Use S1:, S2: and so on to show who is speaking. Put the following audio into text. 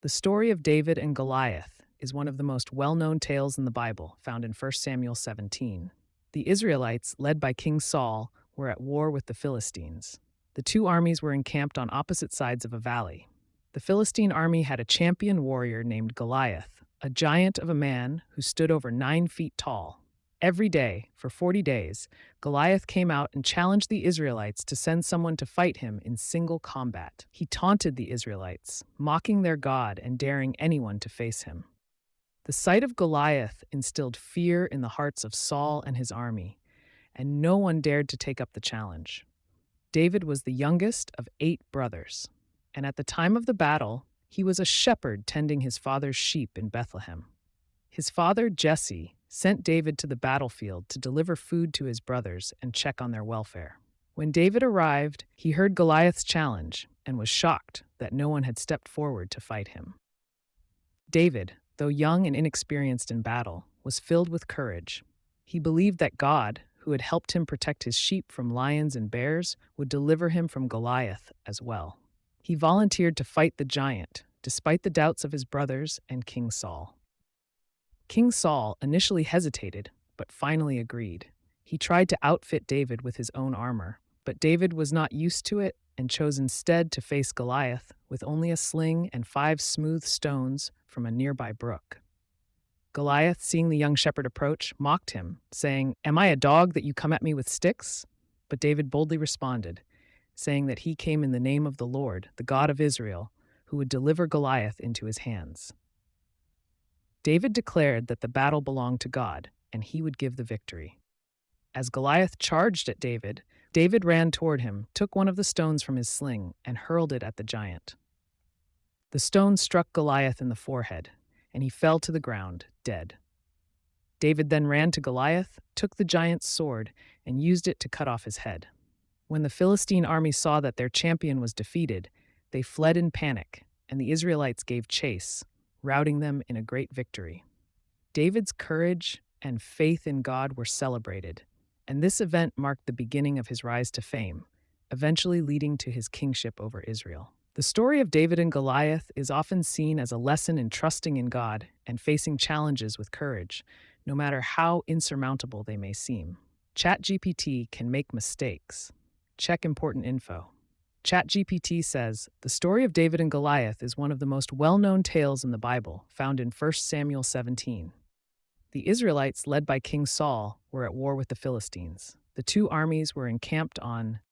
S1: The story of David and Goliath is one of the most well-known tales in the Bible, found in 1 Samuel 17. The Israelites, led by King Saul, were at war with the Philistines. The two armies were encamped on opposite sides of a valley. The Philistine army had a champion warrior named Goliath, a giant of a man who stood over 9 feet tall. Every day, for 40 days, Goliath came out and challenged the Israelites to send someone to fight him in single combat. He taunted the Israelites, mocking their God and daring anyone to face him. The sight of Goliath instilled fear in the hearts of Saul and his army, and no one dared to take up the challenge. David was the youngest of 8 brothers, and at the time of the battle, he was a shepherd tending his father's sheep in Bethlehem. His father, Jesse, sent David to the battlefield to deliver food to his brothers and check on their welfare. When David arrived, he heard Goliath's challenge and was shocked that no one had stepped forward to fight him. David, though young and inexperienced in battle, was filled with courage. He believed that God, who had helped him protect his sheep from lions and bears, would deliver him from Goliath as well. He volunteered to fight the giant, despite the doubts of his brothers and King Saul. King Saul initially hesitated, but finally agreed. He tried to outfit David with his own armor, but David was not used to it and chose instead to face Goliath with only a sling and 5 smooth stones from a nearby brook. Goliath, seeing the young shepherd approach, mocked him, saying, "Am I a dog that you come at me with sticks?" But David boldly responded, saying that he came in the name of the Lord, the God of Israel, who would deliver Goliath into his hands. David declared that the battle belonged to God, and he would give the victory. As Goliath charged at David, David ran toward him, took one of the stones from his sling, and hurled it at the giant. The stone struck Goliath in the forehead, and he fell to the ground, dead. David then ran to Goliath, took the giant's sword, and used it to cut off his head. When the Philistine army saw that their champion was defeated, they fled in panic, and the Israelites gave chase, routing them in a great victory. David's courage and faith in God were celebrated, and this event marked the beginning of his rise to fame, eventually leading to his kingship over Israel. The story of David and Goliath is often seen as a lesson in trusting in God and facing challenges with courage, no matter how insurmountable they may seem. ChatGPT can make mistakes. Check important info. ChatGPT says, the story of David and Goliath is one of the most well-known tales in the Bible, found in 1 Samuel 17. The Israelites, led by King Saul, were at war with the Philistines. The two armies were encamped on